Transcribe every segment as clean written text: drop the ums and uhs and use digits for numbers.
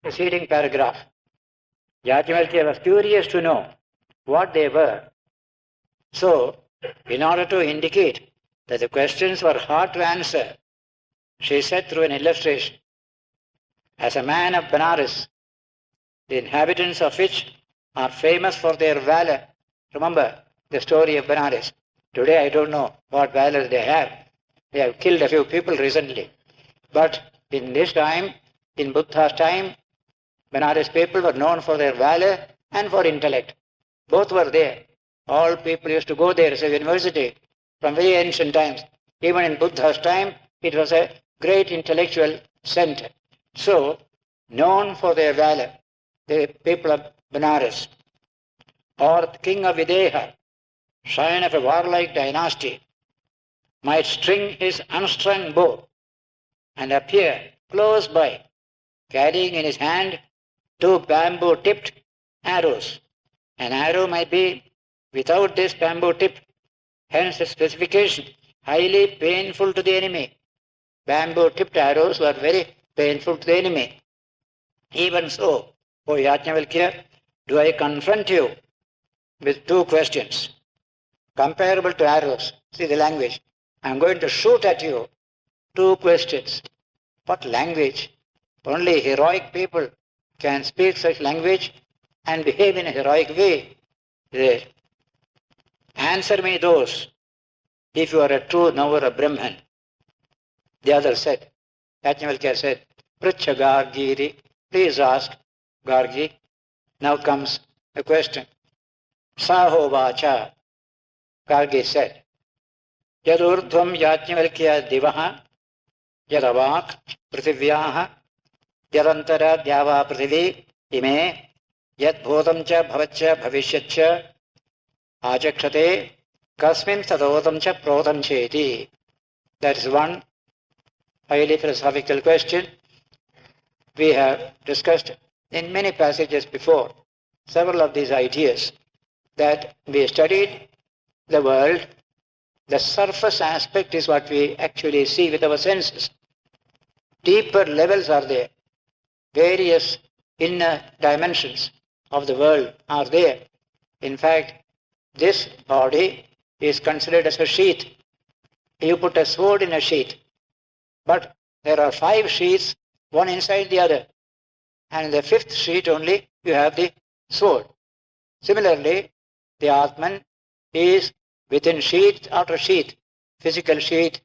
preceding paragraph. Yajnavalkya was curious to know what they were. So, in order to indicate that the questions were hard to answer, she said through an illustration, as a man of Benares, the inhabitants of which are famous for their valor. Remember the story of Benares. Today I don't know what valor they have. They have killed a few people recently. But in this time, in Buddha's time, Benares people were known for their valor and for intellect. Both were there. All people used to go there as a university from very ancient times. Even in Buddha's time, it was a great intellectual center. So, known for their valor, the people of Benares, or the king of Videha, scion of a warlike dynasty, might string his unstrung bow and appear close by, carrying in his hand 2 bamboo-tipped arrows. An arrow might be without this bamboo tip, hence the specification, highly painful to the enemy. Bamboo-tipped arrows were very painful to the enemy. Even so, O Yajnavalkya, do I confront you with 2 questions, comparable to arrows. See the language. I am going to shoot at you 2 questions. What language? Only heroic people can speak such language and behave in a heroic way. Answer me those if you are a true knower of Brahman. The other said, Yajnavalkya said, Pricha Gargiri, please ask Gargi. Now comes a question. Saho Vacha, Gargi said, Yadurdhvam Yajnavalkya Divaha, Yadavak Prithivyaha, Yadantara Dyava Prithivi, Ime, Yad Bhodam cha Bhavacha Bhavishyatcha, Ajakshate, Kasmin Sadodam cha Prodam cheti. That is one highly philosophical question. We have discussed in many passages before several of these ideas that we studied the world. The surface aspect is what we actually see with our senses. Deeper levels are there. Various inner dimensions of the world are there. In fact, this body is considered as a sheath. You put a sword in a sheath, but there are 5 sheaths, one inside the other. And in the 5th sheath only you have the sword. Similarly, the Atman is within sheath after sheath, physical sheath,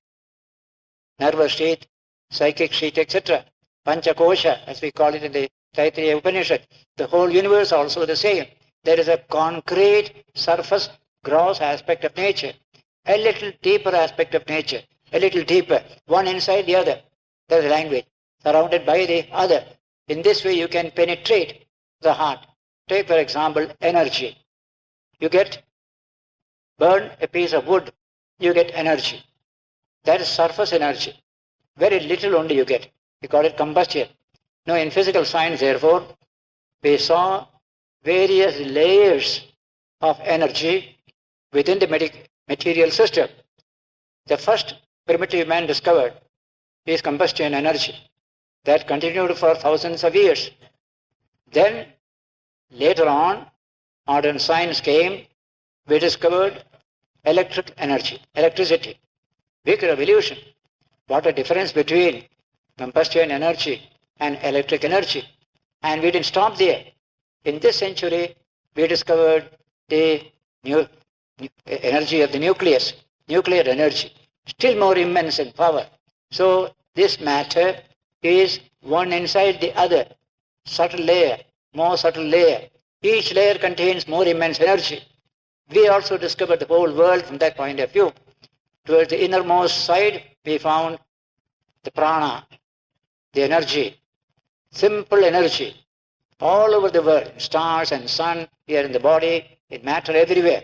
nervous sheath, psychic sheath, etc. Panchakosha, as we call it in the Taittiriya Upanishad. The whole universe also the same. There is a concrete, surface, gross aspect of nature, a little deeper aspect of nature, a little deeper, one inside the other. That is language, surrounded by the other. In this way you can penetrate the heart. Take, for example, energy. You burn a piece of wood, you get energy. That is surface energy. Very little only you get. We call it combustion. Now in physical science, therefore, we saw various layers of energy within the material system. The first primitive man discovered is combustion energy. That continued for thousands of years. Then, later on, modern science came, we discovered electric energy, electricity. Big revolution. What a difference between combustion energy and electric energy. And we didn't stop there. In this century, we discovered the new energy of the nucleus, nuclear energy, still more immense in power. So this matter is one inside the other, subtle layer, more subtle layer. Each layer contains more immense energy. We also discovered the whole world from that point of view. Towards the innermost side, we found the prana, the energy, simple energy, all over the world, stars and sun, here in the body, in matter everywhere.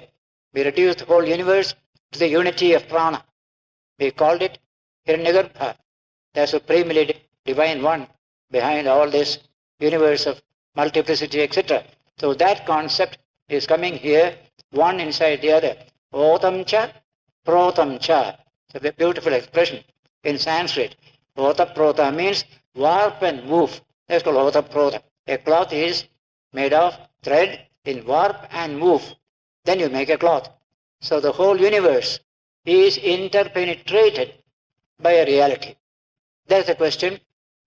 We reduced the whole universe to the unity of prana. We called it Hiranyagarbha, the supremely divine one behind all this universe of multiplicity, etc. So that concept is coming here, one inside the other. Otam cha, protam cha. It's a beautiful expression in Sanskrit. Ota prota means warp and woof. That's called otaprota. A cloth is made of thread in warp and woof. Then you make a cloth. So the whole universe is interpenetrated by a reality. That's the question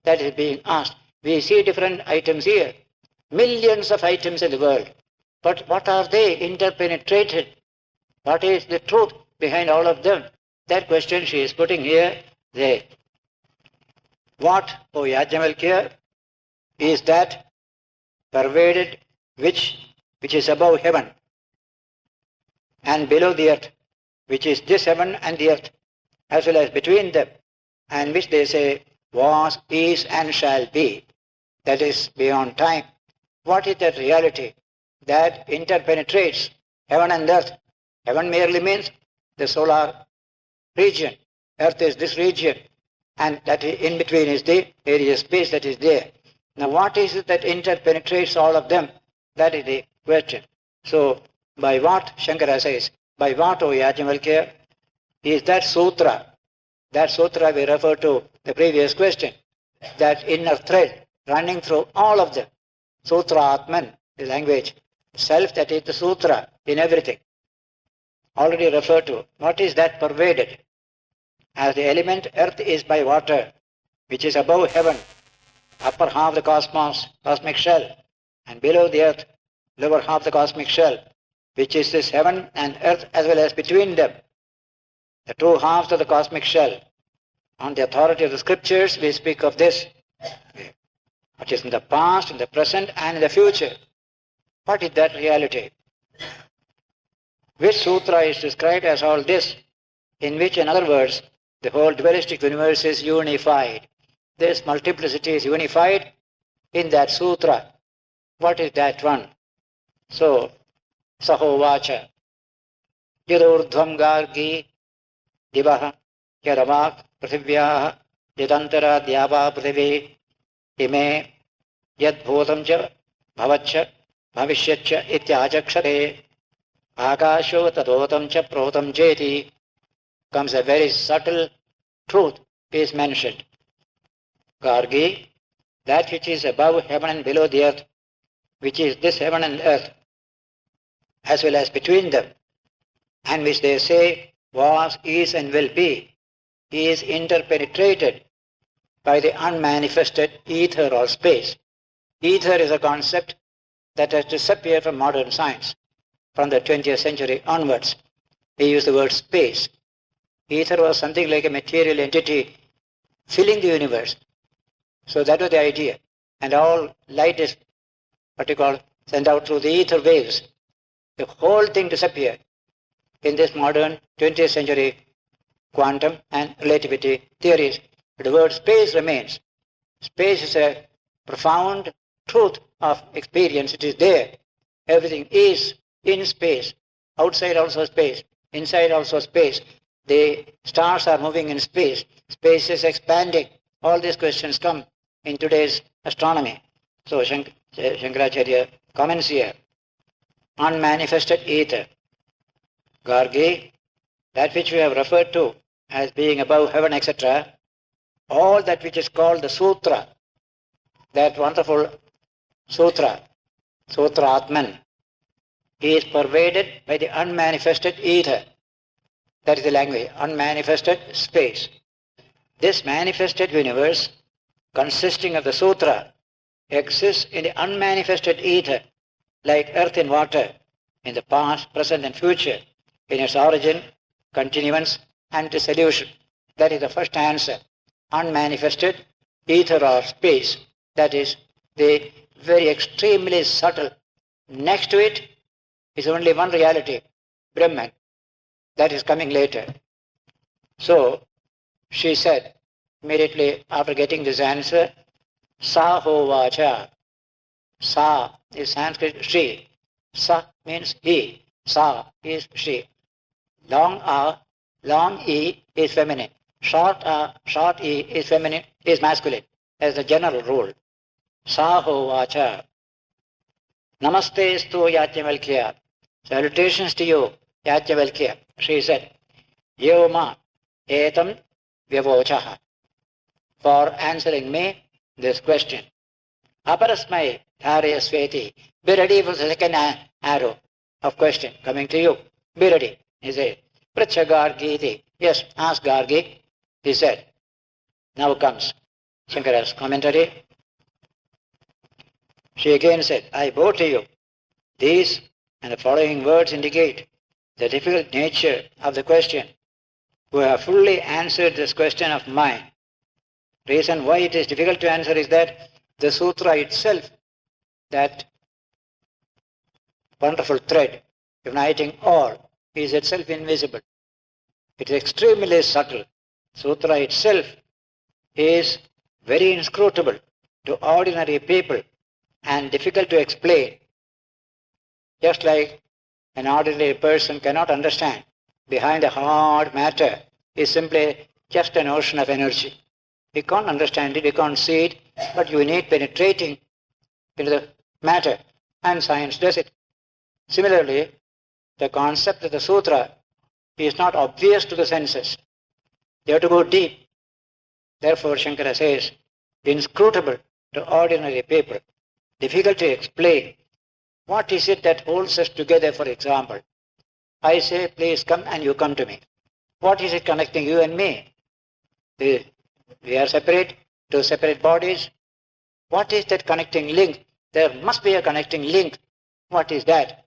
that is being asked. We see different items here, millions of items in the world. But what are they interpenetrated? What is the truth behind all of them? That question she is putting here. There. What, O Yajnavalkya, is that pervaded which is above heaven and below the earth, which is this heaven and the earth, as well as between them, and which they say was, is, and shall be, that is beyond time. What is that reality that interpenetrates heaven and earth? Heaven merely means the solar region. Earth is this region, and that in between is the area space that is there. Now what is it that interpenetrates all of them? That is the question. So by what, Shankara says, by what, O Yajnavalkya, is that sutra? That sutra we refer to the previous question, that inner thread running through all of them. Sutra Atman, the language. Self, that is the sutra in everything. Already referred to. What is that pervaded? As the element earth is by water, which is above heaven, upper half the cosmos, cosmic shell, and below the earth, lower half the cosmic shell, which is this heaven and earth as well as between them, the two halves of the cosmic shell. On the authority of the scriptures, we speak of this, which is in the past, in the present, and in the future. What is that reality? Which sutra is described as all this, in which, in other words, the whole dualistic universe is unified. This multiplicity is unified in that sutra. What is that one? So, Sahovacha, Yadurdhvam Gargi, Divaha, Yadamak, Prithivyaha, Yadantara, Dhyava, Prithivi, Ime, Yadbhutamcha, Bhavacha, Bhavishyatcha, Ityajakshare, Akasho, Tadotamcha, Protam Jeti, comes a very subtle truth is mentioned. Gargi, that which is above heaven and below the earth, which is this heaven and earth, as well as between them, and which they say was, is, and will be, is interpenetrated by the unmanifested ether or space. Ether is a concept that has disappeared from modern science. From the 20th century onwards, we use the word space. Ether was something like a material entity filling the universe. So that was the idea. And all light is what you call sent out through the ether waves. The whole thing disappeared in this modern 20th century quantum and relativity theories. But the word space remains. Space is a profound truth of experience. It is there. Everything is in space. Outside also space. Inside also space. The stars are moving in space. Space is expanding. All these questions come in today's astronomy. So Shankaracharya comments here. Unmanifested ether. Gargi, that which we have referred to as being above heaven, etc., all that which is called the sutra, that wonderful sutra, Sutra Atman, is pervaded by the unmanifested ether. That is the language, unmanifested space. This manifested universe, consisting of the sutra, exists in the unmanifested ether, like earth in water, in the past, present, and future, in its origin, continuance, and dissolution. That is the first answer. Unmanifested ether or space. That is the very extremely subtle. Next to it is only one reality, Brahman. That is coming later. So, she said, immediately after getting this answer, Sa hovacha. Sa is Sanskrit she. Sa means he. Sa is she. Long A, long E is feminine. Short A, short E is feminine, is masculine, as the general rule. Sa hovacha. Namaste stu Yajnavalkya. Salutations to you, Yajnavalkya. She said, Yoma etam vyavochaha. For answering me this question. Aparasmai Dharayasveti. Be ready for the second arrow of question coming to you. Be ready. He said, Pracha Gargi. Yes, ask Gargi. He said. Now comes Shankara's commentary. She again said, I bow to you. These and the following words indicate the difficult nature of the question. Who have fully answered this question of mine. Reason why it is difficult to answer is that the sutra itself, that wonderful thread uniting all, is itself invisible. It is extremely subtle. Sutra itself is very inscrutable to ordinary people and difficult to explain. Just like an ordinary person cannot understand, behind the hard matter is simply just an ocean of energy. We can't understand it, we can't see it, but you need penetrating into the matter, and science does it. Similarly, the concept of the sutra is not obvious to the senses. You have to go deep. Therefore, Shankara says, inscrutable to ordinary people, difficult to explain. What is it that holds us together, for example? I say, please come, and you come to me. What is it connecting you and me? We are separate, two separate bodies. What is that connecting link? There must be a connecting link. What is that?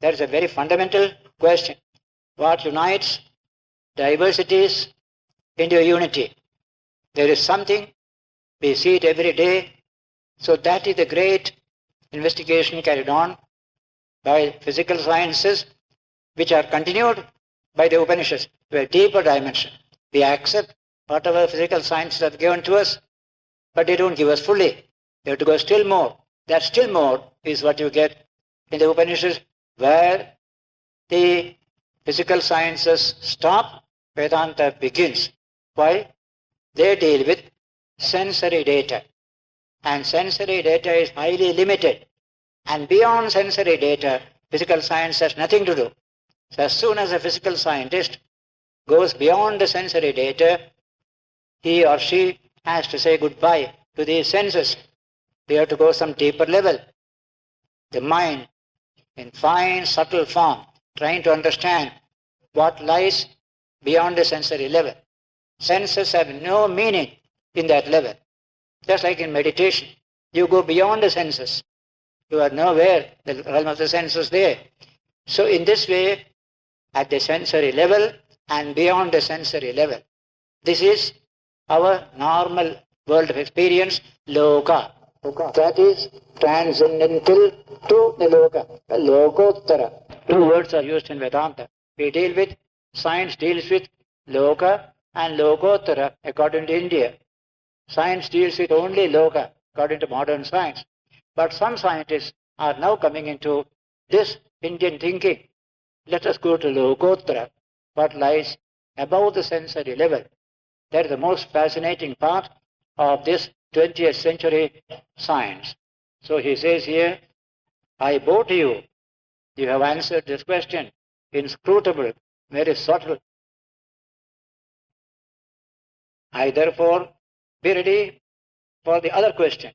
That is a very fundamental question. What unites diversities into unity? There is something, we see it every day. So that is the great investigation carried on by physical sciences, which are continued by the Upanishads to a deeper dimension. We accept whatever physical sciences have given to us, but they don't give us fully. You have to go still more. That still more is what you get in the Upanishads, where the physical sciences stop, Vedanta begins. Why? They deal with sensory data. And sensory data is highly limited. And beyond sensory data, physical science has nothing to do. So as soon as a physical scientist goes beyond the sensory data, he or she has to say goodbye to these senses. We have to go some deeper level. The mind, in fine, subtle form, trying to understand what lies beyond the sensory level. Senses have no meaning in that level. Just like in meditation, you go beyond the senses. You are nowhere, the realm of the senses there. So in this way, at the sensory level and beyond the sensory level, this is our normal world of experience, loka. That is transcendental to the loka, lokottara. Two words are used in Vedanta. We deal with, science deals with loka and lokottara according to India. Science deals with only loka according to modern science. But some scientists are now coming into this Indian thinking. Let us go to lokottara, what lies above the sensory level. That is the most fascinating part of this 20th century science. So he says here, I bow to you. You have answered this question. Inscrutable, very subtle. I therefore be ready for the other question.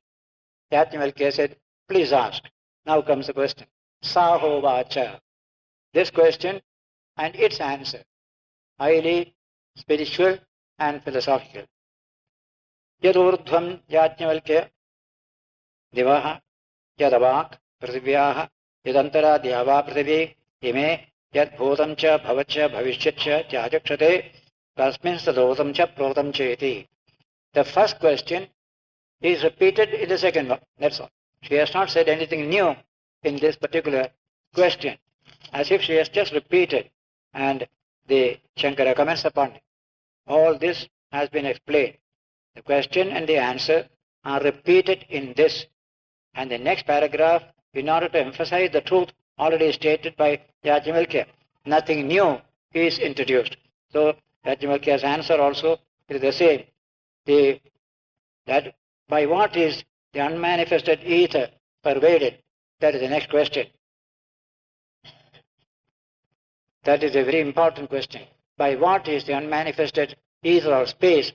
Yajnavalkya said, please ask. Now comes the question. Saho vacha. This question and its answer, highly spiritual and philosophical. Yadurdhvam Yajnavalkya Divaha Yadavak Prithivyaha Yadantara Dyava Prithivi Ime Yad Bhutam Cha Bhavacha Bhavishyat Cha Jajakshate Kasmin Sadotam Cha Protam Cheti. The first question is repeated in the second one. That's all. She has not said anything new in this particular question, as if she has just repeated, and the Shankara comments upon it. All this has been explained. The question and the answer are repeated in this. And the next paragraph, in order to emphasize the truth already stated by Yajnavalkya, nothing new is introduced. So Yajnavalkya's answer also is the same. That by what is the unmanifested ether pervaded? That is the next question. That is a very important question. By what is the unmanifested ether or space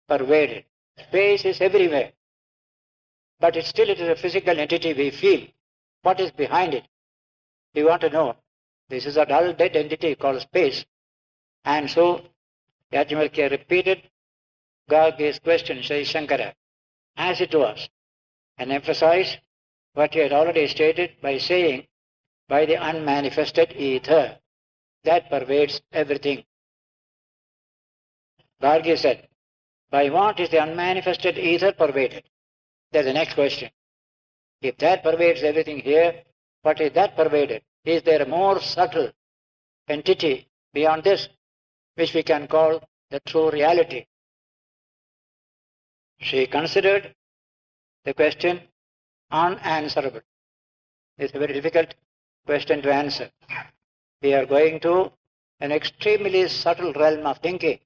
pervaded? Space is everywhere. but it is a physical entity we feel. What is behind it? We want to know. This is a dull, dead entity called space. And so, Yajnavalkya repeated Gargi's question, Sri Shankara, as it was, and emphasized what he had already stated by saying, by the unmanifested ether that pervades everything. Gargi said, by what is the unmanifested ether pervaded? That's the next question. If that pervades everything here, what is that pervaded? Is there a more subtle entity beyond this, which we can call the true reality? She considered the question unanswerable. It's a very difficult question to answer. We are going to an extremely subtle realm of thinking,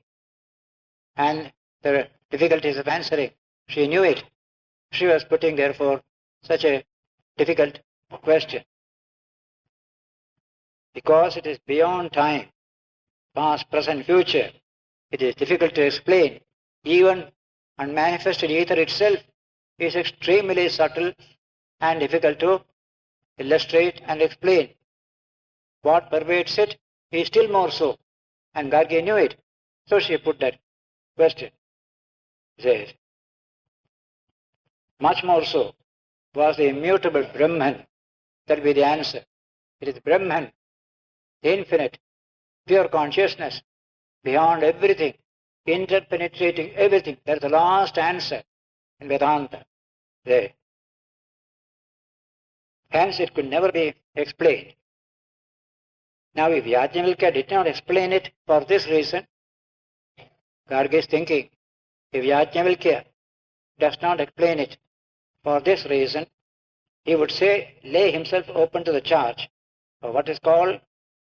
and the difficulties of answering. She knew it. She was putting, therefore, such a difficult question. Because it is beyond time, past, present, future, it is difficult to explain. Even unmanifested ether itself is extremely subtle and difficult to illustrate and explain. What pervades it is still more so, and Gargi knew it. So she put that question. Says, much more so was the immutable Brahman. That will be the answer. It is Brahman, the infinite, pure consciousness, beyond everything, interpenetrating everything. That is the last answer in Vedanta. There. Hence it could never be explained. Now if Yajnavalkya did not explain it for this reason, Gargi is thinking, if Yajnavalkya does not explain it for this reason, he would say, lay himself open to the charge of what is called,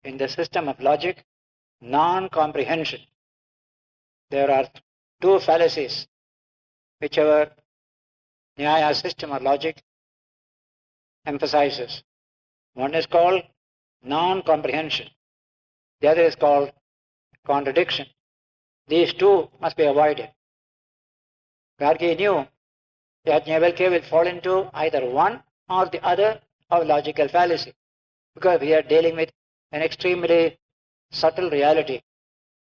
in the system of logic, non-comprehension. There are two fallacies which our Nyaya system or logic emphasizes. One is called non-comprehension. The other is called contradiction. These two must be avoided. Gargi knew Yajnavalkya will fall into either one or the other of logical fallacy, because we are dealing with an extremely subtle reality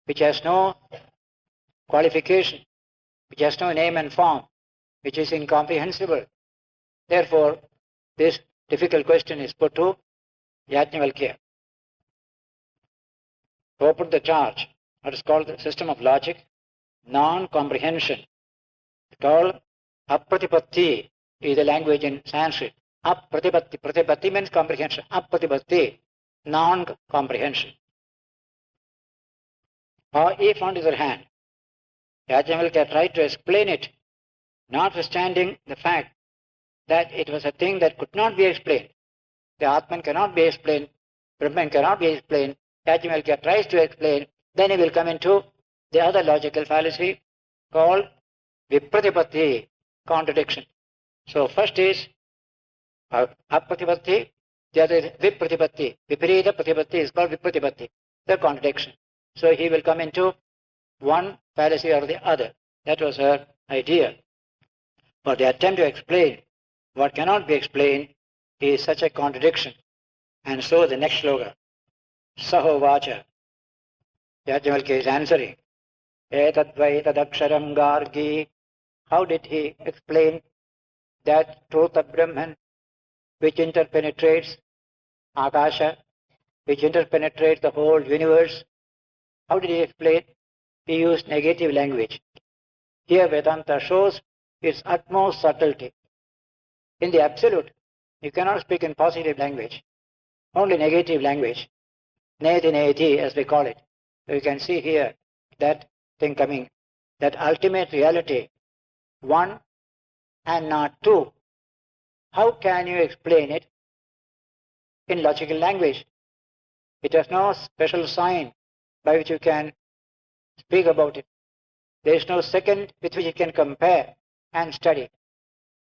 which has no qualification, which has no name and form, which is incomprehensible. Therefore, this difficult question is put to Yajnavalkya. Open the charge, what is called the system of logic, non-comprehension. It's called apratipatti, is the language in Sanskrit. Apratipatti. Pratipatti means comprehension. Apratipatti, non-comprehension. Or if, on the other hand, Yajnavalkya tried to explain it, notwithstanding the fact that it was a thing that could not be explained. The Atman cannot be explained, Brahman cannot be explained. Yajnavalkya tries to explain, then he will come into the other logical fallacy called vipratipatti, contradiction. So first is apratipatti, the other is vipratipatti. Viparita pratipatti is called vipratipatti, the contradiction. So he will come into one fallacy or the other. That was her idea. But the attempt to explain what cannot be explained is such a contradiction. And so the next sloka, Saho Vacha, Yajnavalkya is answering, Etadvai tadaksharam Gargi. How did he explain that truth of Brahman which interpenetrates Akasha, which interpenetrates the whole universe? How did he explain? He used negative language. Here Vedanta shows its utmost subtlety. In the absolute, you cannot speak in positive language, only negative language. Neti neti, as we call it. So you can see here that thing coming, that ultimate reality, one and not two. How can you explain it in logical language? It has no special sign by which you can speak about it. There is no second with which you can compare and study.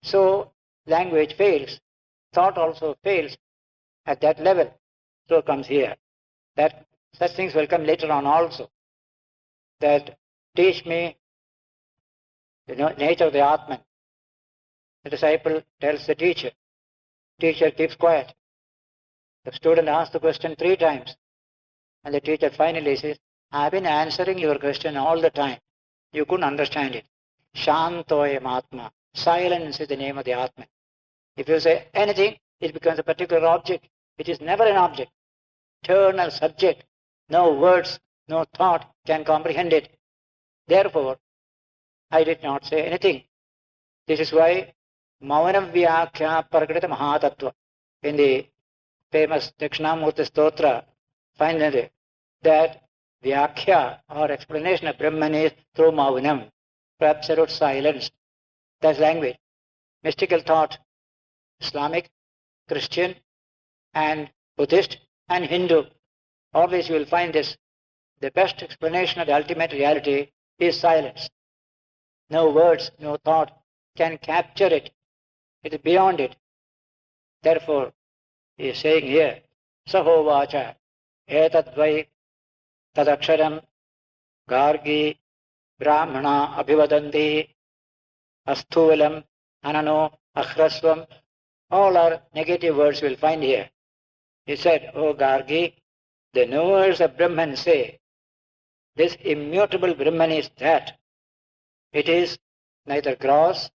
So language fails. Thought also fails at that level. So comes here. That such things will come later on also. That teach me the nature of the Atman. The disciple tells the teacher. Teacher keeps quiet. The student asks the question 3 times. And the teacher finally says, I have been answering your question all the time. You couldn't understand it. Shantoyam Atma. Silence is the name of the Atman. If you say anything, it becomes a particular object. It is never an object. Eternal subject. No words, no thought can comprehend it. Therefore, I did not say anything. This is why Maunam Vyakhya Prakritha Mahatattva in the famous Dakshinamurti Stotra finally that Vyakhya or explanation of Brahman is through Maunam, for absolute silence. That's language. Mystical thought, Islamic, Christian and Buddhist and Hindu. Always you will find this. The best explanation of the ultimate reality is silence. No words, no thought can capture it. It is beyond it. Therefore, he is saying here, Sahovacha, etadvai tadaksharam gargi brahmana abhivadanti asthulam anano akhrasvam. All are negative words you will find here. He said, O Gargi, the knowers of Brahman say, this immutable Brahman is that. It is neither gross,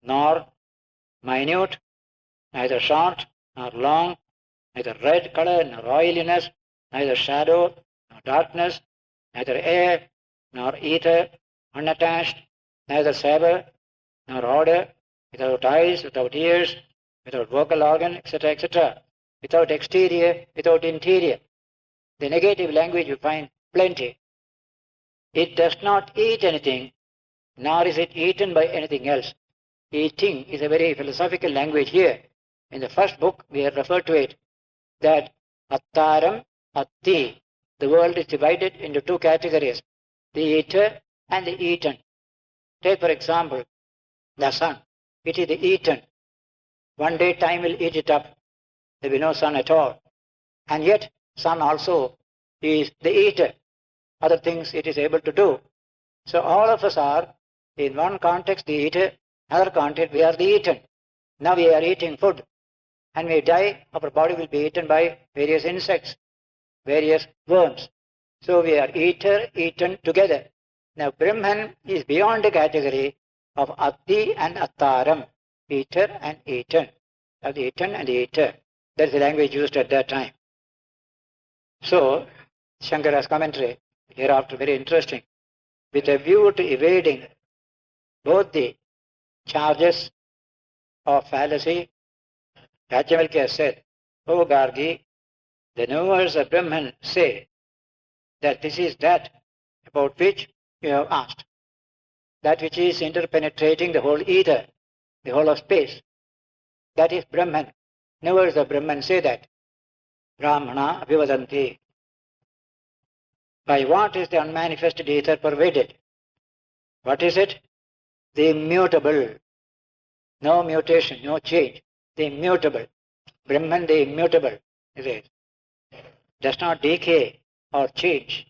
nor minute, neither short, nor long, neither red color, nor oiliness, neither shadow, nor darkness, neither air, nor ether, unattached, neither savor, nor odor, without eyes, without ears, without vocal organ, etc., etc., without exterior, without interior. The negative language you find plenty. It does not eat anything, nor is it eaten by anything else. Eating is a very philosophical language here. In the first book, we have referred to it, that attaram, atti. The world is divided into 2 categories, the eater and the eaten. Take, for example, the sun. It is the eaten. One day time will eat it up. There will be no sun at all. And yet, sun also is the eater. Other things it is able to do. So all of us are, in one context, the eater, another context, we are the eaten. Now we are eating food. And we die, our body will be eaten by various insects, various worms. So we are eater, eaten together. Now Brahman is beyond the category of Atti and Attaram, eater and eaten. Of the eaten and the eater. That's the language used at that time. So, Shankara's commentary, hereafter very interesting, with a view to evading both the charges of fallacy, Yajavalkya has said, O Gargi, the knowers of Brahman say that this is that about which you have asked, that which is interpenetrating the whole ether, the whole of space. That is Brahman. Knowers of Brahman say that. Brahmana abhivadanti. By what is the unmanifested ether pervaded? What is it? The immutable. No mutation, no change. The immutable. Brahman, the immutable. It does not decay or change.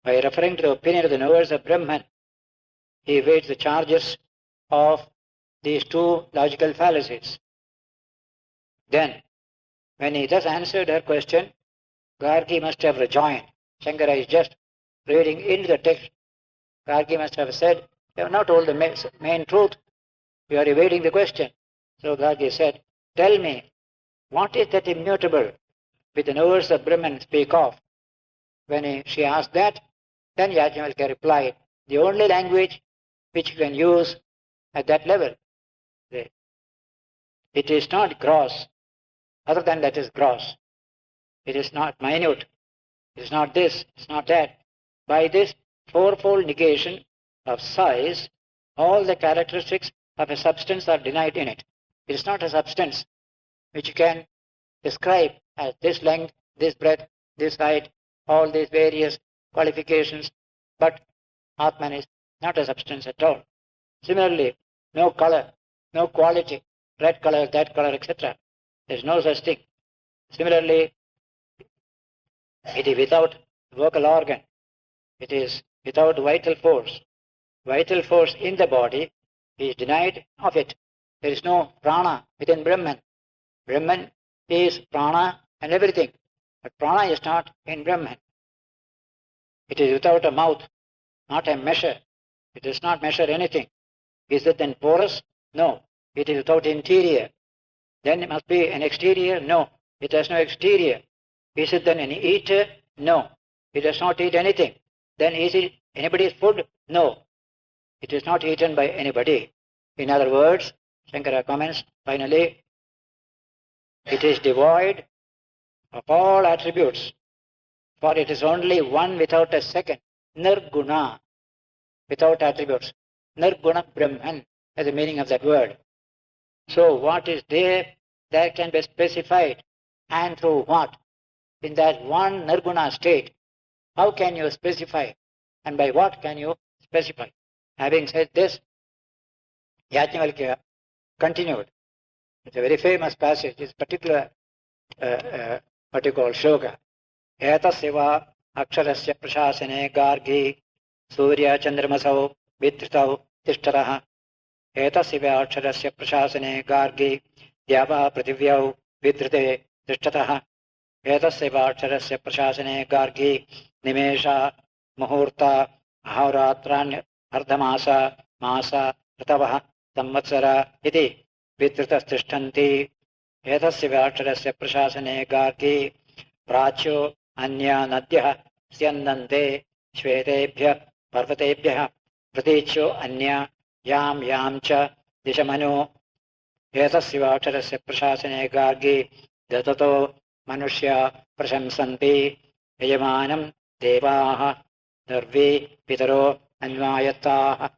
By referring to the opinion of the knowers of Brahman, he evades the charges of these 2 logical fallacies. Then, when he thus answered her question, Gargi must have rejoined. Shankara is just reading into the text. Gargi must have said, you have not told the main truth. You are evading the question. So Gargi said, tell me, what is that immutable which the knowers of Brahman speak of? When she asked that, then Yajnavalkya replied, the only language which you can use at that level. It is not gross. Other than that is gross. It is not minute. It is not this. It is not that. By this 4-fold negation of size, all the characteristics of a substance are denied in it. It is not a substance which you can describe as this length, this breadth, this height, all these various qualifications. But Atman is not a substance at all. Similarly, no color, no quality, red color, that color, etc. There is no such thing. Similarly, it is without vocal organ. It is without vital force. Vital force in the body He is denied of it. There is no prana within Brahman. Brahman is prana and everything, but prana is not in Brahman. It is without a mouth, not a measure. It does not measure anything. Is it then porous? No. It is without interior. Then it must be an exterior? No. It has no exterior. Is it then an eater? No. It does not eat anything. Then is it anybody's food? No. It is not eaten by anybody. In other words, Shankara comments, finally, it is devoid of all attributes, for it is only one without a second, nirguna, without attributes. Nirguna Brahman is the meaning of that word. So what is there that can be specified, and through what? In that one nirguna state, how can you specify, and by what can you specify? Having said this, Yajnavalkya continued. It's a very famous passage. It's particular, what you call shloka. Etasya aksharasya prashasane gargi surya chandramasau vidritau tishtaraha. Etasya aksharasya prashasane gargi dyava prativyau vidrite tishtataha. Etasya aksharasya prashasane gargi nimesha muhurta ahauratran ardhamasa masa ऋतवः संवत्सर इति विधृतस्तिष्ठन्ति एतस्य व्याक्षरस्य प्रशासने गार्गी प्राच्यो अन्या नद्यः स्यन्दन्ते श्वेतेभ्यः पर्वतेभ्यः प्रतीच्यो अन्या यां यां च दिशमनो एतस्य व्याक्षरस्य प्रशासने गार्गी दततो मनुष्या प्रशंसन्ति यजमानं देवाः सर्वे पितरो अन्वायत्ताः.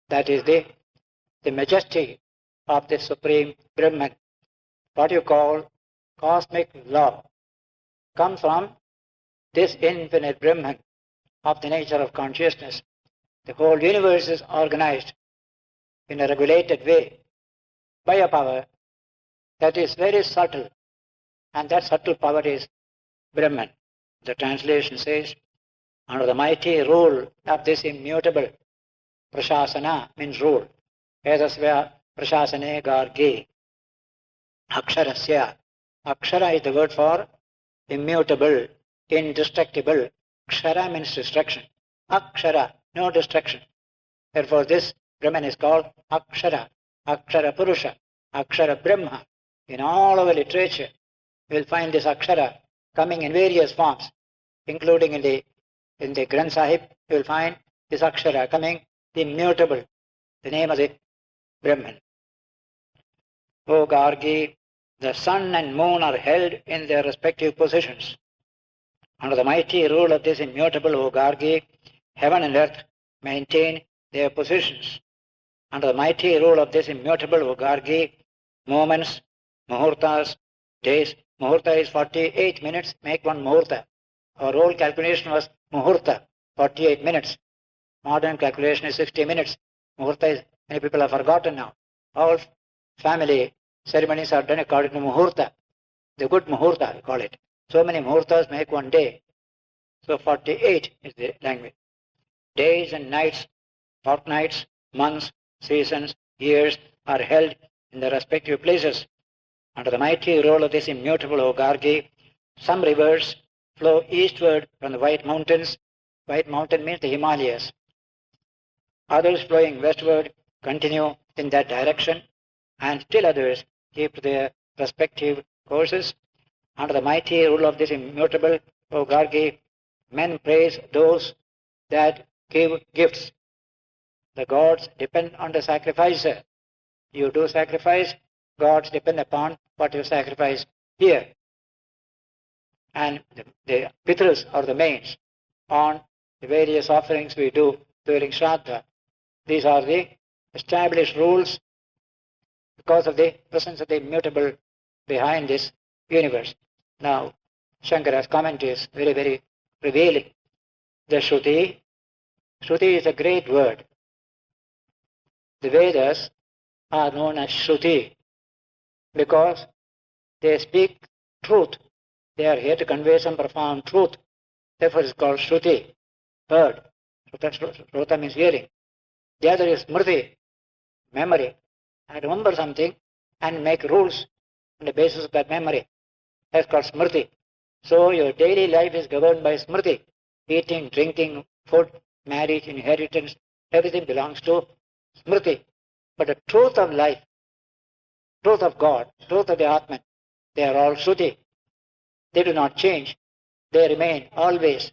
That is the majesty of the Supreme Brahman. What you call cosmic law comes from this infinite Brahman of the nature of consciousness. The whole universe is organized in a regulated way by a power that is very subtle, and that subtle power is Brahman. The translation says, under the mighty rule of this immutable, prashasana means rule. Edasvya prashasane gargi. Aksharasya. Akshara is the word for immutable, indestructible. Kshara means destruction. Akshara, no destruction. Therefore this Brahman is called Akshara, Akshara Purusha, Akshara Brahma. In all our literature, you will find this Akshara coming in various forms, including in the Granth Sahib, you will find this Akshara coming, the immutable, the name of the Brahman. O Gargi, the sun and moon are held in their respective positions. Under the mighty rule of this immutable, O Gargi, heaven and earth maintain their positions. Under the mighty rule of this immutable, O Gargi, moments, muhurtas, days, muhurta is 48 minutes, make one muhurta. Our old calculation was muhurta, 48 minutes. Modern calculation is 60 minutes. Muhurta is, many people have forgotten now. All family ceremonies are done according to muhurta. The good muhurta, we call it. So many muhurtas make one day. So 48 is the language. Days and nights, fortnights, months, seasons, years are held in their respective places. Under the mighty rule of this immutable, O Gargi, some rivers flow eastward from the White Mountains. White Mountain means the Himalayas. Others flowing westward continue in that direction, and still others keep their respective courses. Under the mighty rule of this immutable, O Gargi, men praise those that give gifts. The gods depend on the sacrificer. You do sacrifice, gods depend upon what you sacrifice here. And the pitras or the mains on the various offerings we do during Shraddha. These are the established rules because of the presence of the immutable behind this universe. Now, Shankara's comment is very, very revealing. The Shruti is a great word. The Vedas are known as Shruti because they speak truth. They are here to convey some profound truth. Therefore it is called Shruti, heard. Shruta means hearing. The other is Smriti. memory. I remember something and make rules on the basis of that memory. That's called smriti. So your daily life is governed by smriti. Eating, drinking, food, marriage, inheritance, everything belongs to smriti. But the truth of life, truth of God, truth of the Atman, they are all shruti. They do not change. They remain always.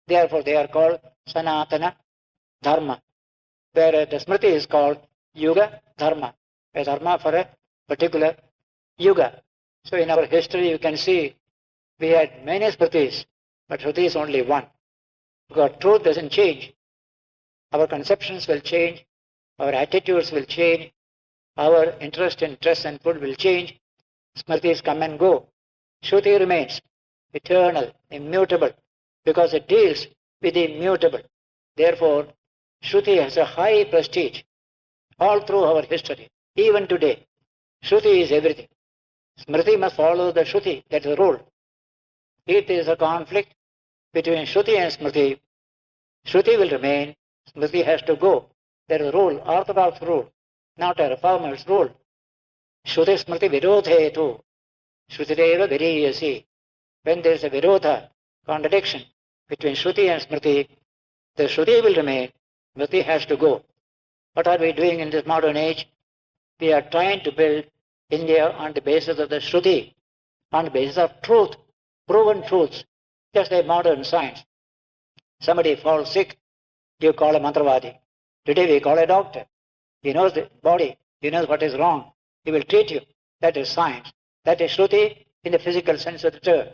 Therefore they are called sanatana dharma. Whereas the smriti is called yuga dharma. A dharma for a particular yuga. So in our history you can see we had many smritis, but shruti is only one. Because truth doesn't change. Our conceptions will change, our attitudes will change, our interest in dress and food will change. Smritis come and go. Shruti remains eternal, immutable, because it deals with the immutable. Therefore, Shruti has a high prestige all through our history. Even today, Shruti is everything. Smriti must follow the Shruti, that's the rule. If there is a conflict between Shruti and Smriti, Shruti will remain, Smriti has to go. There is a rule, orthodox rule, not a reformer's rule. Shruti Smriti virodhetu, Shrutireva viriyasi. When there is a virodha, contradiction between Shruti and Smriti, the Shruti will remain, Smriti has to go. What are we doing in this modern age? We are trying to build India on the basis of the Shruti, on the basis of truth, proven truths, just like modern science. Somebody falls sick, you call a mantravadi. Today we call a doctor. He knows the body, he knows what is wrong. He will treat you. That is science. That is Shruti in the physical sense of the term.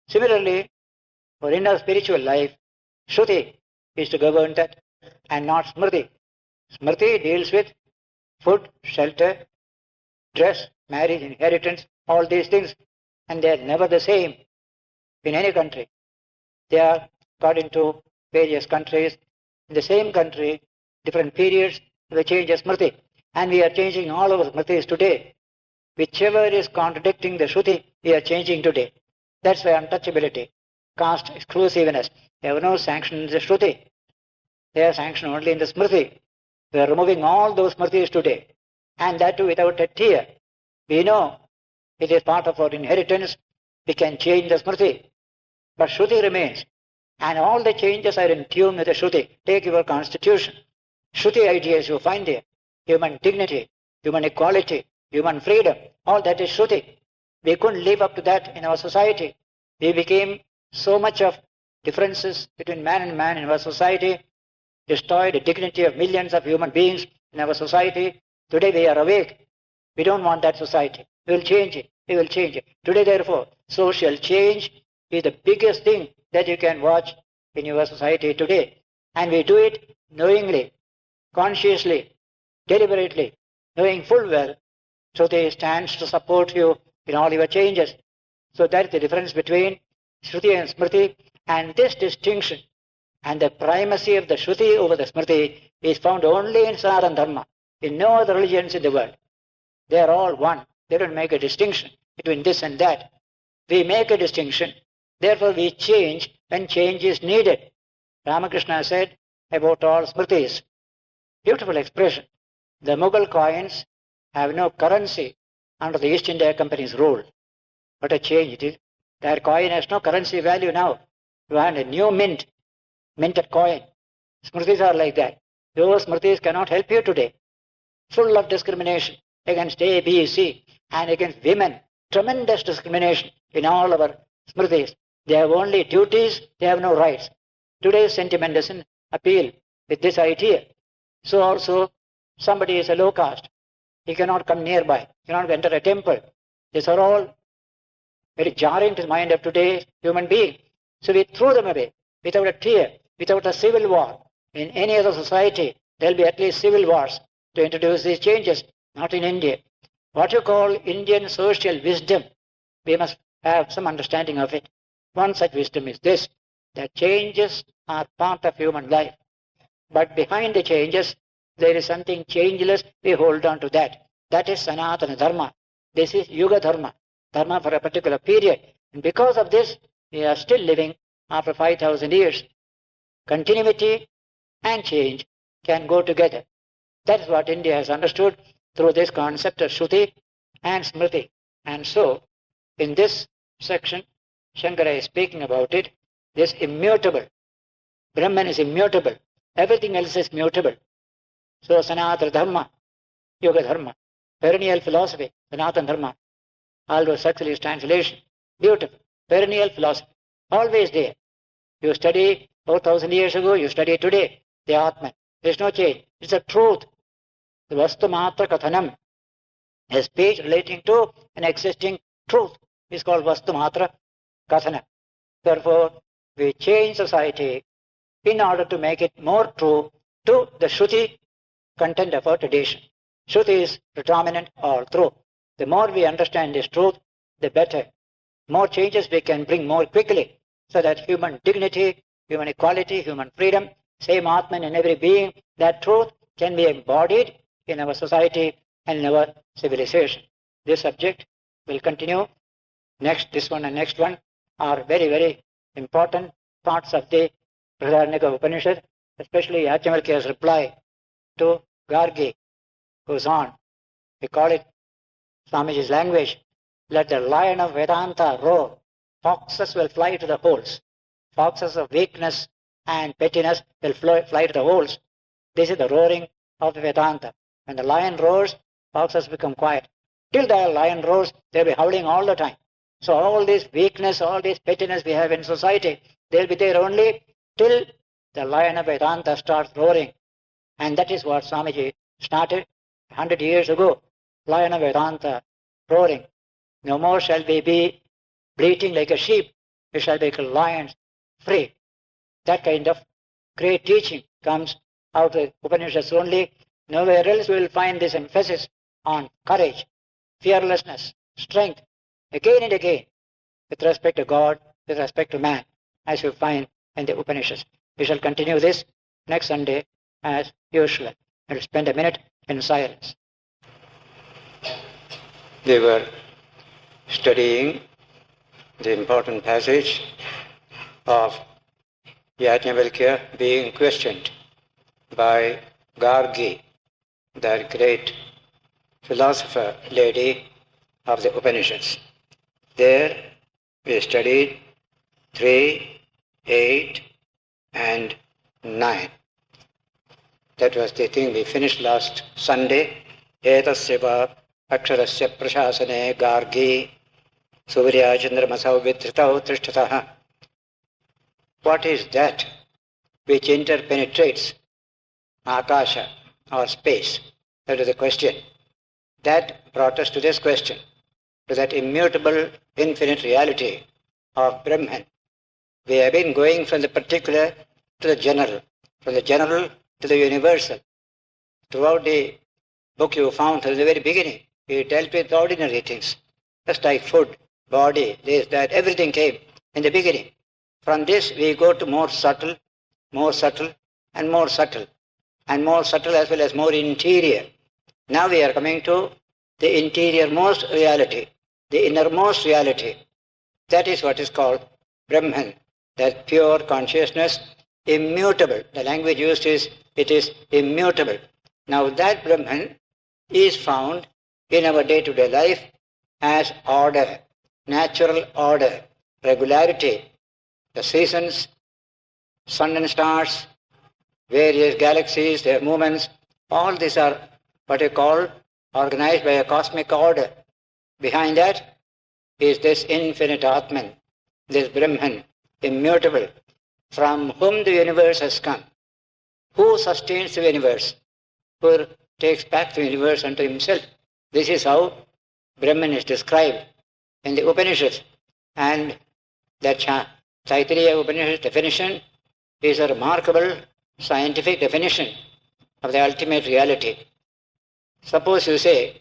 Similarly, for inner spiritual life, Shruti is to govern that and not Smriti. Smriti deals with food, shelter, dress, marriage, inheritance, all these things, and they are never the same in any country. They are according to various countries. In the same country, different periods, they change the Smriti. And we are changing all our Smritis today. Whichever is contradicting the Shruti, we are changing today. That's why untouchability, caste exclusiveness, they have no sanction in the Shruti. They are sanctioned only in the Smriti. We are removing all those Smritis today. And that too without a tear. We know it is part of our inheritance. We can change the Smriti. But Shruti remains. And all the changes are in tune with the Shruti. Take your constitution. Shruti ideas you find there. Human dignity, human equality, human freedom. All that is Shruti. We couldn't live up to that in our society. We became so much of differences between man and man in our society, destroyed the dignity of millions of human beings in our society. Today we are awake. We don't want that society. We will change it. We will change it. Today, therefore, social change is the biggest thing that you can watch in your society today. And we do it knowingly, consciously, deliberately, knowing full well. Shruti stands to support you in all your changes. So that is the difference between Shruti and Smriti. And this distinction and the primacy of the Shruti over the Smriti is found only in Sanatana Dharma, in no other religions in the world. They are all one. They don't make a distinction between this and that. We make a distinction. Therefore we change when change is needed. Ramakrishna said about all Smritis. Beautiful expression. The Mughal coins have no currency under the East India Company's rule. What a change it is. Their coin has no currency value now. You want a new minted coin. Smritis are like that. Those Smritis cannot help you today. Full of discrimination against A, B, C, and against women. Tremendous discrimination in all our Smritis. They have only duties, they have no rights. Today's sentiment doesn't appeal with this idea. So also, somebody is a low caste. He cannot come nearby, cannot enter a temple. These are all very jarring to the mind of today's human being. So we threw them away without a tear, without a civil war. In any other society, there will be at least civil wars to introduce these changes, not in India. What you call Indian social wisdom, we must have some understanding of it. One such wisdom is this, that changes are part of human life. But behind the changes, there is something changeless, we hold on to that. That is Sanatana Dharma. This is Yuga Dharma, Dharma for a particular period. And because of this, we are still living after 5,000 years. Continuity and change can go together. That is what India has understood through this concept of Shruti and Smriti. And so, in this section, Shankara is speaking about it, this immutable. Brahman is immutable. Everything else is mutable. So, Sanatana Dharma, Yoga Dharma, perennial philosophy, Sanatana Dharma, although successful is translation, beautiful, perennial philosophy, always there. You study 4,000 years ago, you study today, the Atman. There is no change. It's a truth. The Vastu Matra Kathanam, a speech relating to an existing truth, is called Vastu Matra Kathana. Therefore, we change society in order to make it more true to the Shruti content of our tradition. Shruti is predominant all through. The more we understand this truth, the better. More changes we can bring more quickly, so that human dignity, human equality, human freedom, same Atman in every being, that truth can be embodied in our society and in our civilization. This subject will continue. Next, this one and next one are very, very important parts of the Brihadaranyaka Upanishad, especially Yajnavalkya's reply to Gargi, goes on. We call it, Swamiji's language, let the lion of Vedanta roar. Foxes will fly to the holes. Foxes of weakness and pettiness will fly to the holes. This is the roaring of the Vedanta. When the lion roars, foxes become quiet. Till the lion roars, they'll be howling all the time. So all this weakness, all this pettiness we have in society, they'll be there only till the lion of Vedanta starts roaring. And that is what Swamiji started 100 years ago. Lion of Vedanta roaring. No more shall we be bleating like a sheep. We shall be lions free. That kind of great teaching comes out of the Upanishads only. Nowhere else we will find this emphasis on courage, fearlessness, strength, again and again, with respect to God, with respect to man, as you find in the Upanishads. We shall continue this next Sunday as usual. We will spend a minute in silence. They were studying the important passage of Yajnavalkya being questioned by Gargi, that great philosopher lady of the Upanishads. There we studied 3, 8 and 9. That was the thing we finished last Sunday. Etasyava aksharasya prashasane gargi surya chandramasau vidritau trishtataha. What is that which interpenetrates akasha or space? That is the question. That brought us to this question, to that immutable infinite reality of Brahman. We have been going from the particular to the general, from the general to the universal. Throughout the book you found from the very beginning, we dealt with ordinary things, just like food, body, this, that, everything came in the beginning. From this we go to more subtle, and more subtle, and more subtle as well as more interior. Now we are coming to the interior-most reality, the innermost reality. That is what is called Brahman, that pure consciousness, immutable. The language used is, it is immutable. Now that Brahman is found in our day-to-day life as order, natural order, regularity. The seasons, sun and stars, various galaxies, their movements, all these are what you call organized by a cosmic order. Behind that is this infinite Atman, this Brahman, immutable, from whom the universe has come. Who sustains the universe? Who takes back the universe unto himself? This is how Brahman is described in the Upanishads. And that Taittiriya Upanishad definition is a remarkable scientific definition of the ultimate reality. Suppose you say,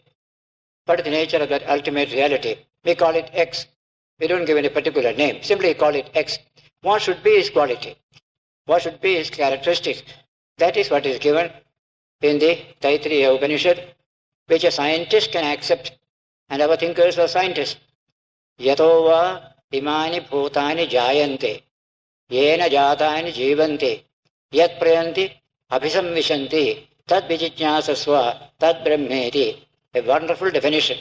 what is the nature of that ultimate reality? We call it X. We don't give any particular name. Simply call it X. What should be his quality? What should be his characteristics? That is what is given in the Taittiriya Upanishad, which a scientist can accept. And our thinkers are scientists. Yatova imani bhutani jayante, yena jatani jivante, yat prayanti abhisamvishanti, Tad vijijñāsasva tad brahmeti. A wonderful definition.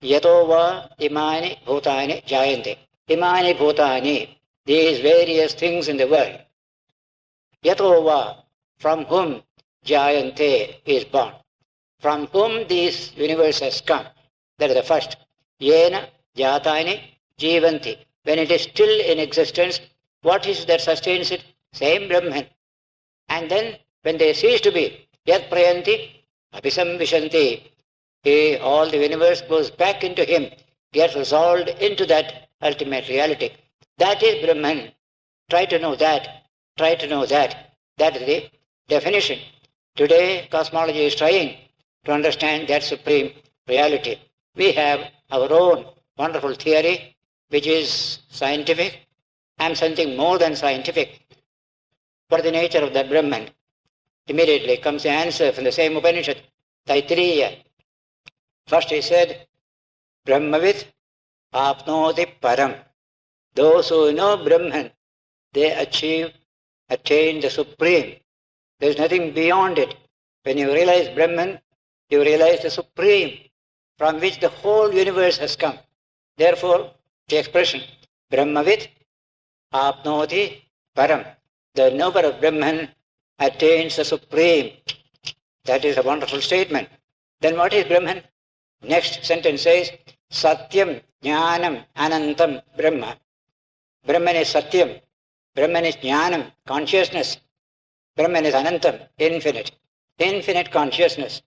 Yato va imani bhutani jayante. Imani bhutani, these various things in the world. Yato va, from whom jayante is born. From whom this universe has come. That is the first. Yena jatani jivanti. When it is still in existence, what is that sustains it? Same Brahman. And then when they cease to be, yat prayanti abhisamvishanti. All the universe goes back into him, gets resolved into that ultimate reality. That is Brahman. Try to know that. Try to know that. That is the definition. Today, cosmology is trying to understand that supreme reality. We have our own wonderful theory, which is scientific, and something more than scientific. What is the nature of that Brahman? Immediately comes the answer from the same Upanishad, Taittiriya. First he said, Brahmavit apnoti param. Those who know Brahman, they attain the supreme. There is nothing beyond it. When you realize Brahman, you realize the supreme from which the whole universe has come. Therefore, the expression, Brahmavit apnoti param. The knower of Brahman attains the supreme. That is a wonderful statement. Then what is Brahman? Next sentence says, Satyam Jnanam Anantam Brahma. Brahman is Satyam. Brahman is Jnanam, consciousness. Brahman is Anantam, infinite. Infinite consciousness.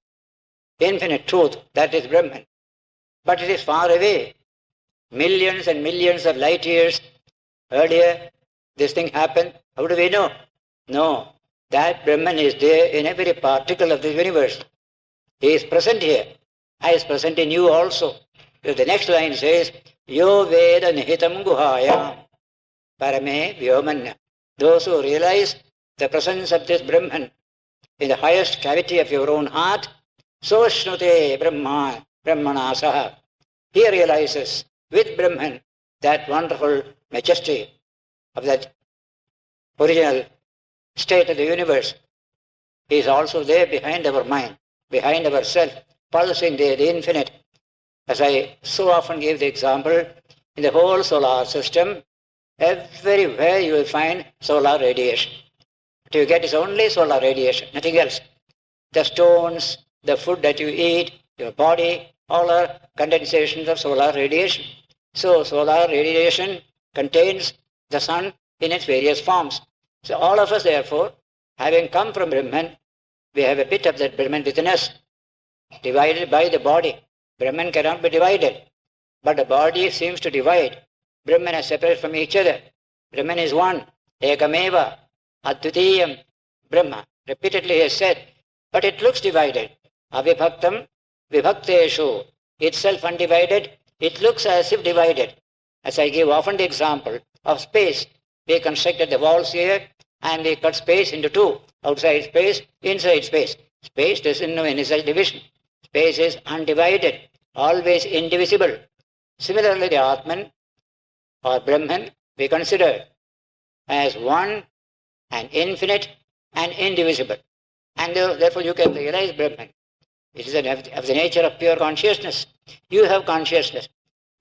Infinite truth. That is Brahman. But it is far away. Millions and millions of light years earlier, this thing happened. How do we know? No. That Brahman is there in every particle of this universe. He is present here. I is present in you also. The next line says, Yo Veda Nihitam Guhayam Parame Vyomanya. Those who realize the presence of this Brahman in the highest cavity of your own heart, so Shnute Brahmanasaha. He realizes with Brahman that wonderful majesty of that original state of the universe. He is also there behind our mind, behind our self, pulsing there, the infinite. As I so often give the example, in the whole solar system, everywhere you will find solar radiation. What you get is only solar radiation, nothing else. The stones, the food that you eat, your body, all are condensations of solar radiation. So solar radiation contains the sun in its various forms. So all of us, therefore, having come from Brahman, we have a bit of that Brahman within us, divided by the body. Brahman cannot be divided, but the body seems to divide. Brahman is separate from each other. Brahman is one, ekameva, advitiyam, Brahma. Repeatedly he has said, but it looks divided. Avibhaktam, vibhakteshu, itself undivided, it looks as if divided. As I give often the example of space, we constructed the walls here and we cut space into two, outside space, inside space. Space doesn't know any such division. Space is undivided, always indivisible. Similarly, the Atman or Brahman we consider as one and infinite and indivisible. And therefore you can realize Brahman. It is of the nature of pure consciousness. You have consciousness.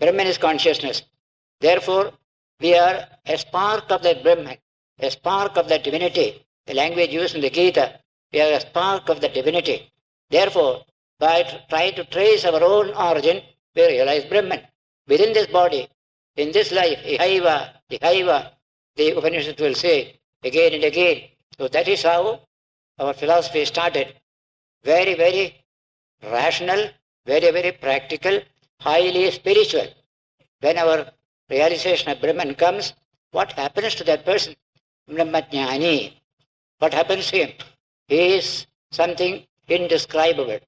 Brahman is consciousness. Therefore, we are a spark of that Brahman, a spark of that divinity. The language used in the Gita, we are a spark of the divinity. Therefore, by trying to trace our own origin, we realize Brahman. Within this body, in this life, ihaiva, the Upanishad will say again and again. So that is how our philosophy started. Very, very rational, very, very practical, highly spiritual. When our realization of Brahman comes, what happens to that person? Brahmajnani. What happens to him? He is something indescribable.